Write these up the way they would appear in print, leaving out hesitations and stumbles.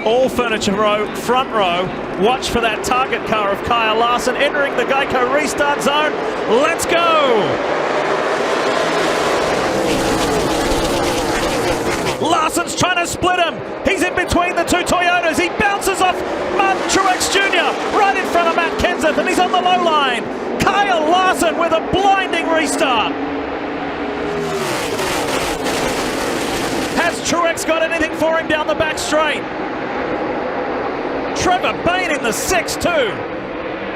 all furniture row, front row. Watch for that target car of Kyle Larson entering the Geico restart zone. Let's go! Larson's trying to split him. He's in between the two Toyotas. He bounces off Martin Truex Jr. right in front of Matt Kenseth, and he's on the low line. Kyle Larson with a blinding restart. Has Truex got anything for him down the back straight? Trevor Bayne in the 6-2.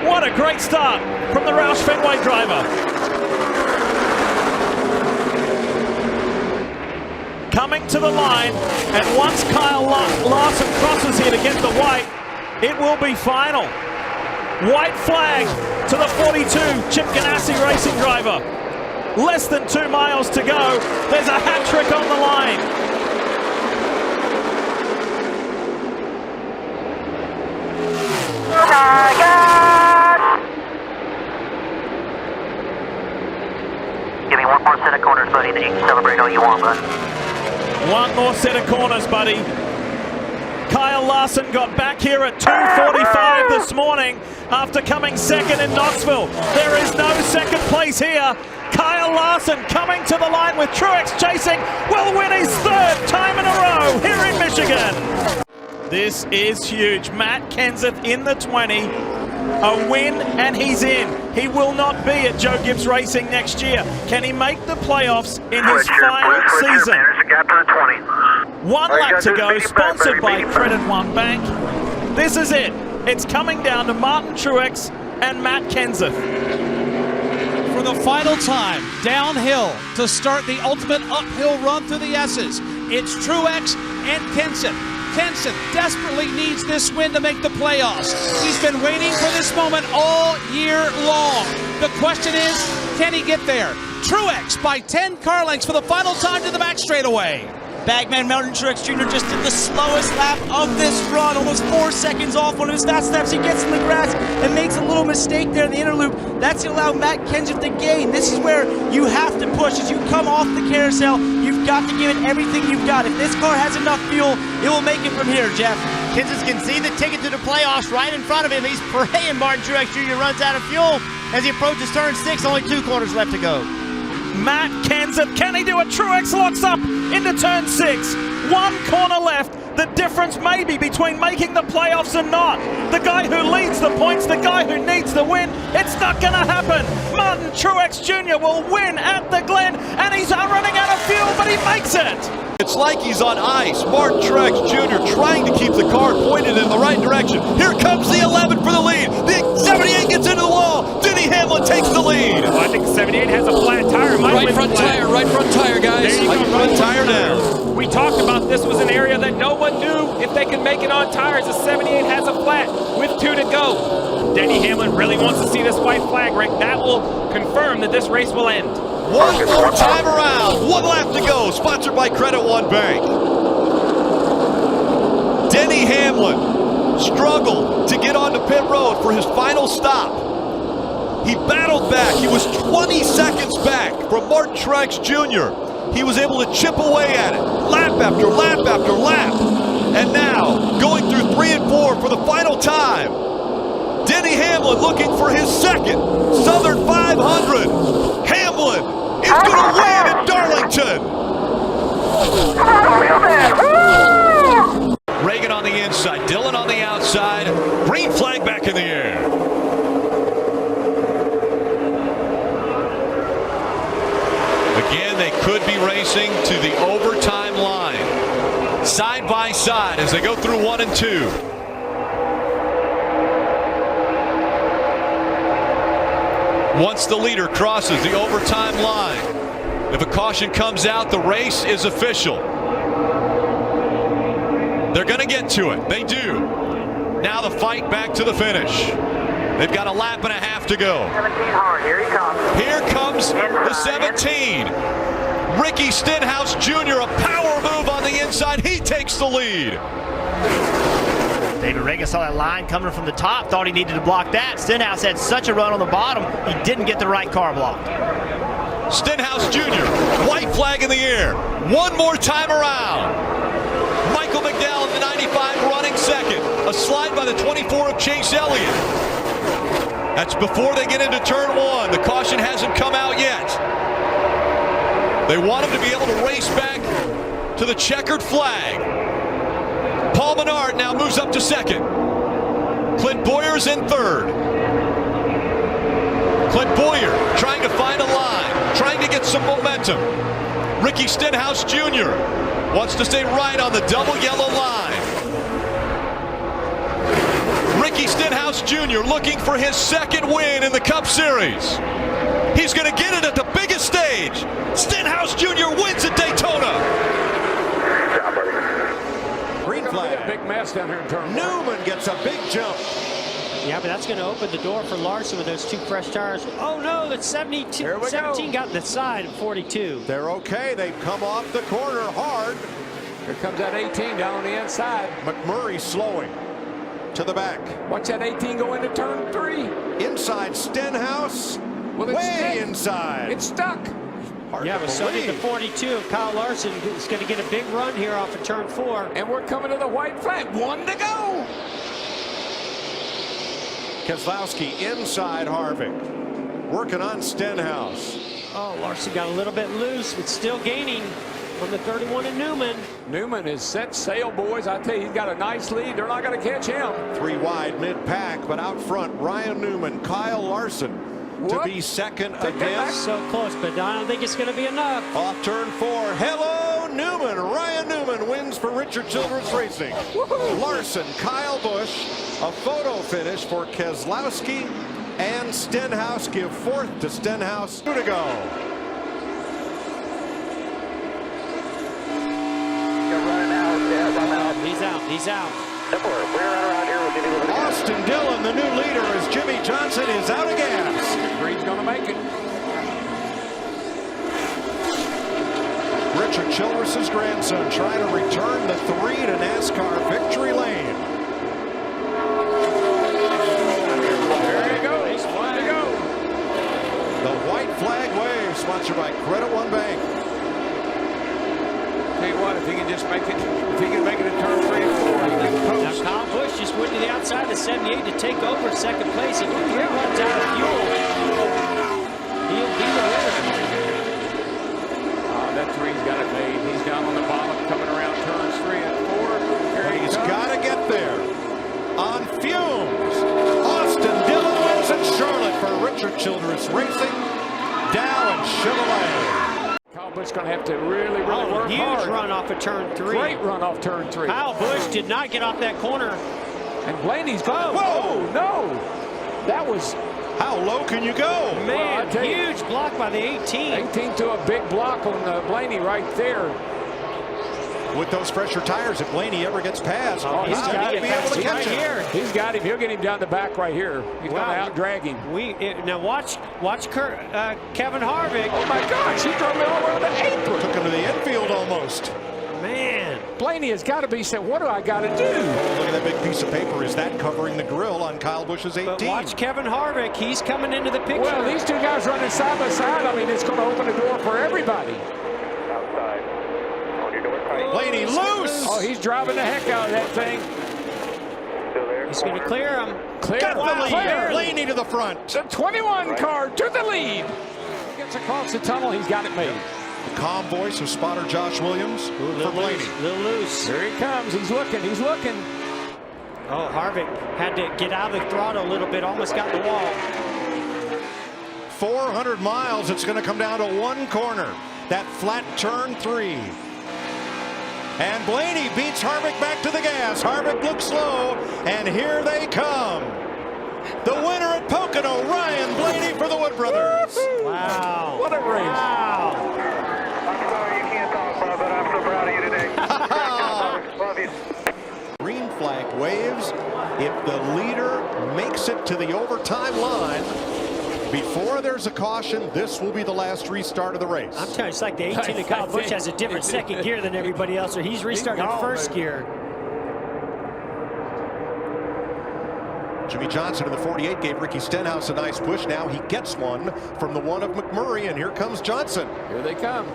What a great start from the Roush Fenway driver. Coming to the line, and once Kyle Larson crosses here to get the white, it will be final. White flag to the 42 Chip Ganassi racing driver. Less than 2 miles to go. There's a hat trick on the line. Give me one more set of corners, buddy, then you can celebrate all you want, bud. One more set of corners, buddy. Kyle Larson got back here at 2:45 this morning after coming second in Knoxville. There is no second place here. Kyle Larson coming to the line with Truex chasing will win his 3rd time in a row here in Michigan. This is huge. Matt Kenseth in the 20. A win and he's in. He will not be at Joe Gibbs Racing next year. Can he make the playoffs in his final season? One lap to go, sponsored by Credit One Bank. This is it. It's coming down to Martin Truex and Matt Kenseth. For the final time, downhill to start the ultimate uphill run through the S's. It's Truex and Kenseth. Kenseth desperately needs this win to make the playoffs. He's been waiting for this moment all year long. The question is, can he get there? Truex by 10 car lengths for the final time to the back straightaway. Bagman Martin Truex Jr. just did the slowest lap of this run, almost 4 seconds off one of his fast laps. He gets in the grass and makes a little mistake there in the inner loop. That's going to allow Matt Kenseth to gain. This is where you have to push. As you come off the carousel, you've got to give it everything you've got. If this car has enough fuel, it will make it from here, Jeff. Kenseth can see the ticket to the playoffs right in front of him. He's praying Martin Truex Jr. runs out of fuel as he approaches turn 6. Only 2 corners left to go. Matt Kenseth, can he do it? Truex locks up into turn 6. 1 corner left. The difference may be between making the playoffs and not. The guy who leads the points, the guy who needs the win, it's not going to happen. Martin Truex Jr. will win at the Glen, and he's running out of fuel, but he makes it. It's like he's on ice. Martin Truex Jr. trying to keep the car pointed in the right direction. Here comes the 11 for the lead. The 78 gets into the wall. Denny Hamlin takes the lead. Well, I think 78 has a flat tire. Right front tire, guys. There you go. Front tire down. We talked about this was an area that no one knew if they could make it on tires. The 78 has a flat with 2 to go. Denny Hamlin really wants to see this white flag, Rick. That will confirm that this race will end. One more time around. 1 lap to go. Sponsored by Credit One Bank. Denny Hamlin struggled to get onto pit road for his final stop. He battled back. He was 20 seconds back from Martin Truex Jr. He was able to chip away at it, lap after lap after lap. And now, going through 3 and 4 for the final time, Denny Hamlin looking for his 2nd Southern 500. Hamlin is going to win in Darlington. Reagan on the inside, Dillon on the outside. Green flag back in the air. Again, they could be racing to the overtime line. Side by side as they go through 1 and 2. Once the leader crosses the overtime line, if a caution comes out, the race is official. They're going to get to it. They do. Now the fight back to the finish. They've got a lap and a half to go. 17 hard. Here he comes. Here comes the 17. Ricky Stenhouse Jr., a power move on the inside. He takes the lead. David Reagan saw that line coming from the top, thought he needed to block that. Stenhouse had such a run on the bottom, he didn't get the right car blocked. Stenhouse Jr., white flag in the air. 1 more time around. Michael McDowell in the 95 running second. A slide by the 24 of Chase Elliott. That's before they get into turn one. The caution hasn't come out yet. They want him to be able to race back to the checkered flag. Paul Menard now moves up to second. Clint Boyer's in third. Clint Boyer trying to find a line, trying to get some momentum. Ricky Stenhouse Jr. wants to stay right on the double yellow line. Ricky Stenhouse Jr. looking for his second win in the Cup Series. He's going to get it at the biggest stage. Stenhouse Jr. wins at Daytona. Green flag. Big mess down here in turn. Newman gets a big jump. Yeah, but that's going to open the door for Larson with those two fresh tires. Oh no, that's 17 got in the side of 42. They're okay. They've come off the corner hard. Here comes that 18 down on the inside. McMurray slowing to the back. Watch that 18 go into turn 3. Inside Stenhouse. Well, it's way stuck. inside. It's stuck. Hard Yeah, to but so did the believe. 42 of Kyle Larson. Is going to get a big run here off of turn 4. And we're coming to the white flag. 1 to go. Keselowski inside Harvick. Working on Stenhouse. Oh, Larson got a little bit loose, but still gaining from the 31 of Newman. Newman is set sail, boys. I tell you, he's got a nice lead. They're not going to catch him. 3 wide mid-pack, but out front, Ryan Newman, Kyle Larson to be second again. So close, but I don't think it's going to be enough. Off turn 4. Hello, Newman. Ryan Newman wins for Richard Childress Racing. Larson, Kyle Busch, a photo finish for Keselowski and Stenhouse. Give fourth to Stenhouse. 2 to go. He's out. He's out. Austin Dillon, the new leader, as Jimmy Johnson is out of gas. Green's going to make it. Richard Childress's grandson trying to return the 3 to NASCAR victory lane. There he goes. 1 to go. The white flag wave, sponsored by Credit One Bank. Tell you what, if he can just make it, if he can make it in turn 3 and 4, he can Now post. Kyle Busch just went to the outside of 78 to take over second place. If he runs out of fuel, he'll be the winner. That 3's got it made. He's down on the bottom, coming around turns 3 and 4. Here He's comes. got to get there. On fumes, Austin Dillon wins at Charlotte for Richard Childress Racing. Dow and Chevrolet. Kyle Busch going to have to really work Huge hard. run off of turn 3. Great run off turn 3. Kyle Busch did not get off that corner. And Blaney's going. Whoa! No! That was How low can you go? Man, I tell you. huge block by the 18. 18 to a big block on Blaney right there. With those fresher tires, if Blaney ever gets past, He's he's got got to be able to catch right him. here. He's got him. He'll get him down the back right here. He's going to out drag him. Now watch Kevin Harvick. Oh my gosh, he drove me all around the apron. Took him to the infield almost. Man, Blaney has got to be saying, what do I got to do? Oh, look at that big piece of paper. Is that covering the grill on Kyle Busch's 18? but watch Kevin Harvick. He's coming into the picture. Well, these two guys running side by side, I mean, it's going to open the door for everybody. Blaney loose. Oh, he's driving the heck out of that thing. He's going to clear him. Clear. Got the lead. Clear. Blaney to the front. The 21 car to the lead. He gets across the tunnel. He's got it made. The calm voice of spotter Josh Williams for Blaney. A little loose. Here he comes. He's looking. He's looking. Oh, Harvick had to get out of the throttle a little bit. Almost got the wall. 400 miles. It's going to come down to one corner. That flat turn 3. And Blaney beats Harvick back to the gas. Harvick looks slow, and here they come. The winner at Pocono, Ryan Blaney for the Wood Brothers. Wow. What a race. Wow. I'm sorry you can't talk, bro, but I'm so proud of you today. Love you. Green flag waves. If the leader makes it to the overtime line before there's a caution, this will be the last restart of the race. I'm telling you, it's like the 18 of Kyle Busch has a different second gear than everybody else, or he's restarting in first gear. Jimmy Johnson in the 48 gave Ricky Stenhouse a nice push. Now he gets one from the one of McMurray, and here comes Johnson. Here they come.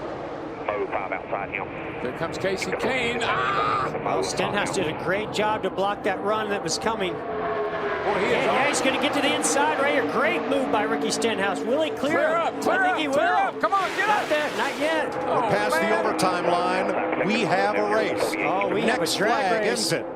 Move 5 outside him. There comes Casey Kane. Well, Stenhouse did a great job to block that run that was coming. Boy, he is Yeah, he's going to get to the inside right here. Great move by Ricky Stenhouse. Will he clear Up, clear I think he up, will. clear up. Come on, get Not up. there, not yet. Oh, Past the man. overtime line, we have a race. Oh, we have a Next drag flag race. ends it.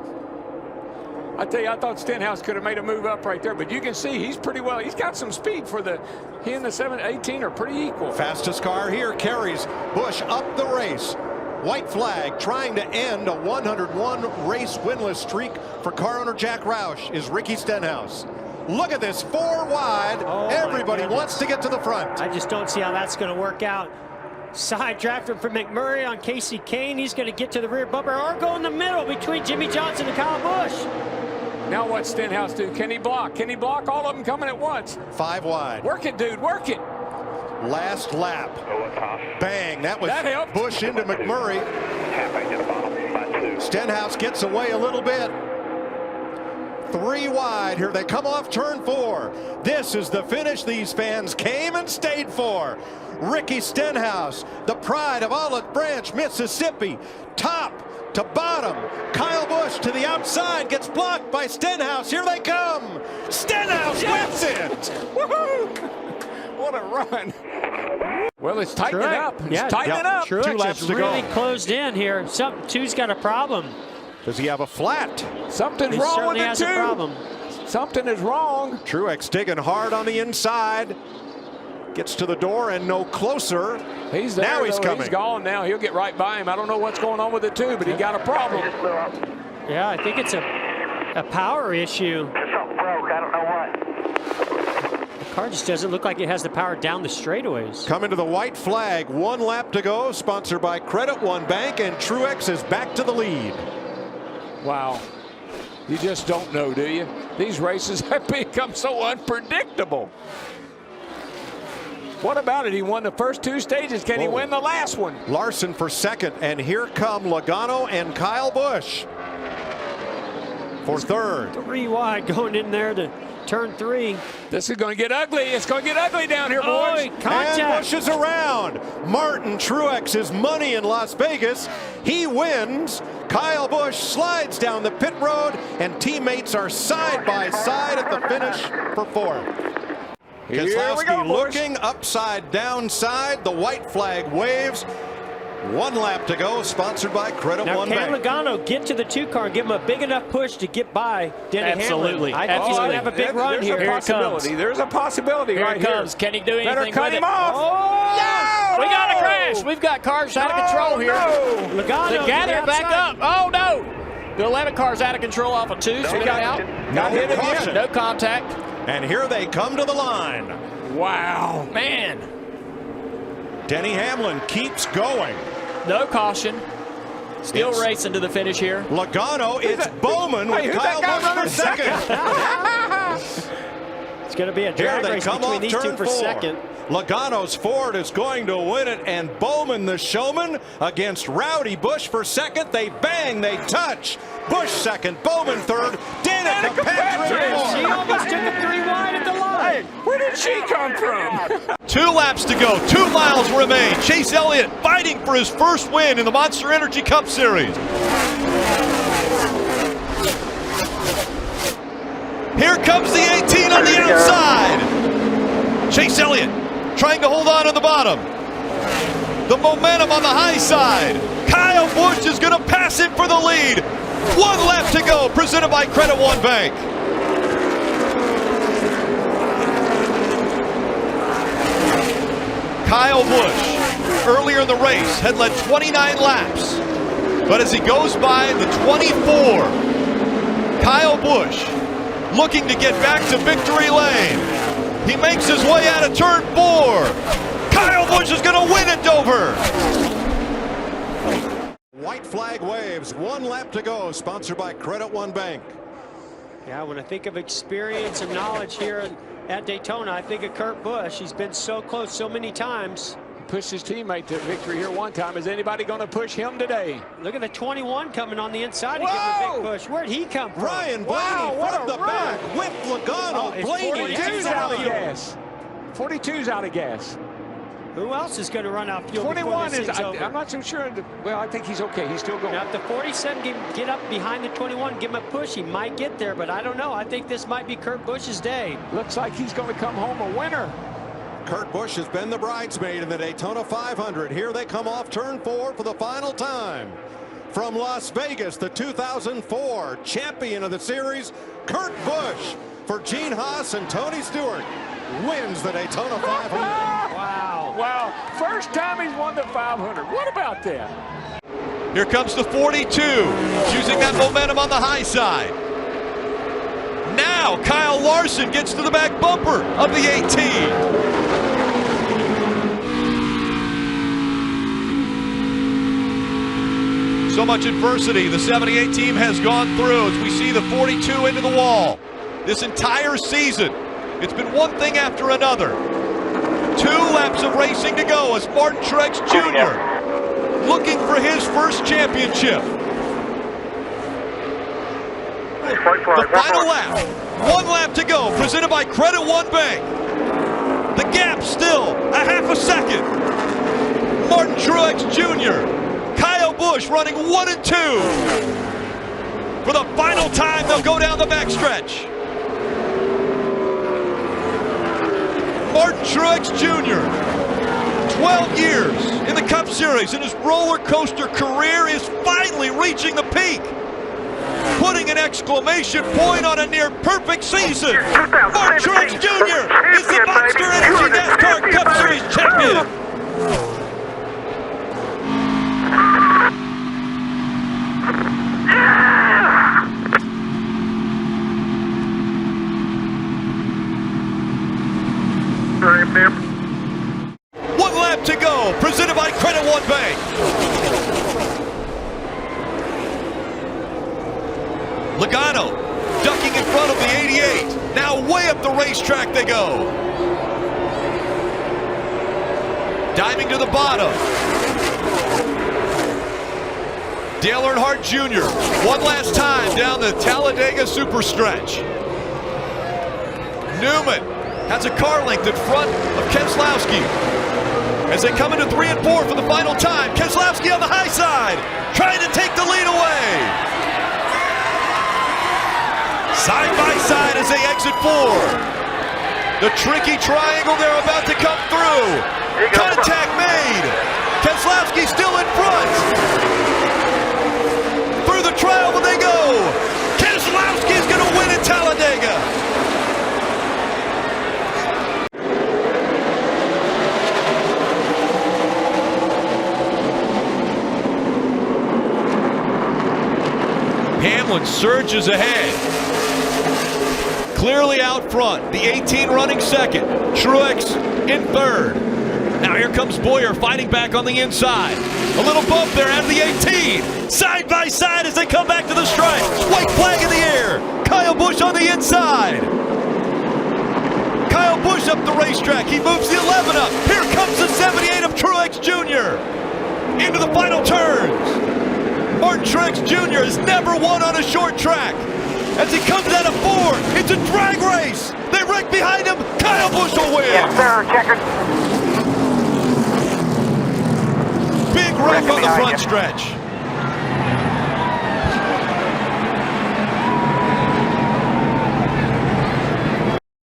I tell you, I thought Stenhouse could have made a move up right there, but you can see he's pretty well. He's got some speed for the. He and the 718 are pretty equal. Fastest car here carries Busch up the race. White flag trying to end a 101 race winless streak for car owner Jack Roush is Ricky Stenhouse. Look at this, 4 wide. Oh, my Everybody goodness. wants to get to the front. I just don't see how that's going to work out. Side drafter for McMurray on Casey Kane. He's going to get to the rear bumper or go in the middle between Jimmy Johnson and Kyle Busch. Now what's Stenhouse do? Can he block? Can he block all of them coming at once? 5 wide. Work it, dude. Work it. Last lap. Tough. Bang, that was That helped. Busch into McMurray. Half inch at the bottom by 2. Stenhouse gets away a little bit. 3 wide. Here they come off turn 4. This is the finish these fans came and stayed for. Ricky Stenhouse, the pride of Olive Branch, Mississippi. Top to bottom. Kyle Busch to the outside, gets blocked by Stenhouse. Here they come. Stenhouse wins it. Woohoo! What a run. Well, it's tightening up. It's tightening up. Truex 2 laps has to really go. closed in here. Two's got a problem. Does he have a flat? Something's He wrong certainly with has the a two. problem. Something is wrong. Truex digging hard on the inside. Gets to the door and no closer. He's there. Now he's though. coming. He's gone now. He'll get right by him. I don't know what's going on with the two, but he got a problem. Yeah, I think it's a power issue. Something broke. I don't know what. The car just doesn't look like it has the power down the straightaways. Coming to the white flag, 1 lap to go, sponsored by Credit One Bank, and Truex is back to the lead. Wow. You just don't know, do you? These races have become so unpredictable. What about it? He won the first 2 stages. Can he win the last one? Larson for second, and here come Logano and Kyle Busch for third. 3 wide going in there to turn 3. This is going to get ugly. It's going to get ugly down here, Oh, boys. contact. And Busch is around. Martin Truex is money in Las Vegas. He wins. Kyle Busch slides down the pit road, and teammates are side by side at the finish for 4th. Here we Keselowski go, boys. looking upside downside. The white flag waves. 1 lap to go, sponsored by Credit Now, One can Bank. Logano get to the 2 car and give him a big enough push to get by Denny Absolutely. Hamlin? I think he's going to have a big run There's here. a possibility. There's a possibility Here right it comes. Can he do anything Better cut with him it? off. Oh, No! We got a crash. We've got cars out of control here. No. Logano The to gather the back outside. up. Oh, no. The 11 car's out of control off of 2. Spin it out. Got hit Caution. again. No contact. And here they come to the line. Wow. Man, Denny Hamlin keeps going. no caution. Still It's- racing to the finish here. Logano, it's Bowman with who's Kyle that guy Busch for running second. It's going to be a Here drag they race come between off these 2 turn for 4. second. Logano's Ford is going to win it, and Bowman, the showman, against Rowdy Busch for second. They bang, they touch. Busch second, Bowman third, Danica Patrick She fourth. almost took a 3 wide at the line. Where did she come from? 2 laps to go, 2 miles remain. Chase Elliott fighting for his first win in the Monster Energy Cup Series. Here comes the 18 on the outside. Chase Elliott trying to hold on to the bottom. The momentum on the high side. Kyle Busch is going to pass him for the lead. 1 lap to go, presented by Credit One Bank. Kyle Busch, earlier in the race, had led 29 laps. But as he goes by the 24, Kyle Busch looking to get back to victory lane. He makes his way out of turn 4. Kyle Busch is going to win at Dover. White flag waves, 1 lap to go, sponsored by Credit One Bank. Yeah, when I think of experience and knowledge here at Daytona, I think of Kurt Busch. He's been so close so many times. Pushed his teammate to victory here one time. Is anybody going to push him today? Look at the 21 coming on the inside to give him a Whoa! big push. Where'd he come from? Ryan Wow, Blaney what from a the run. back with Logano. Oh, it's Blaney 42's takes out of on. gas. 42's out of gas. Who else is going to run out fuel? 21 is, over? I'm not so sure. Well, I think he's okay. He's still going. Now, if the 47 get up behind the 21, give him a push, he might get there, but I don't know. I think this might be Kurt Busch's day. Looks like he's going to come home a winner. Kurt Busch has been the bridesmaid in the Daytona 500. Here they come off turn 4 for the final time. From Las Vegas, the 2004 champion of the series, Kurt Busch, for Gene Haas and Tony Stewart, wins the Daytona 500. Wow. Wow. First time he's won the 500. What about that? Here comes the 42, using that momentum on the high side. Now Kyle Larson gets to the back bumper of the 18. So much adversity the 78 team has gone through as we see the 42 into the wall. This entire season, it's been one thing after another. 2 laps of racing to go as Martin Truex Jr. looking for his first championship. The final lap, 1 lap to go, presented by Credit One Bank. The gap still a half a second. Martin Truex Jr., Kyle Busch running 1 and 2. For the final time, they'll go down the backstretch. Martin Truex Jr., 12 years in the Cup Series, and his roller coaster career is finally reaching the peak, putting an exclamation point on a near perfect season. Martin Truex Jr. is the Monster Energy NASCAR Cup Series champion. One lap to go, presented by Credit One Bank. Logano ducking in front of the 88. Now way up the racetrack they go. Diving to the bottom. Dale Earnhardt Jr. one last time down the Talladega Superstretch. Newman has a car length in front of Keselowski. As they come into 3 and 4 for the final time, Keselowski on the high side, trying to take the lead away. Side by side as they exit 4. The tricky triangle they're about to come through. Contact made. Keselowski still in front. Through the trial they go. Keselowski's going to win at Talladega. Hamlin surges ahead. Clearly out front. The 18 running second. Truex in third. Now here comes Boyer fighting back on the inside. A little bump there out of the 18. Side by side as they come back to the stripe. White flag in the air. Kyle Busch on the inside. Kyle Busch up the racetrack. He moves the 11 up. Here comes the 78 of Truex Jr. into the final turns. Martin Truex Jr. has never won on a short track. As he comes out of 4, it's a drag race. They wreck behind him. Kyle Busch will win. Yes, sir. Checker. Big rope on the front stretch.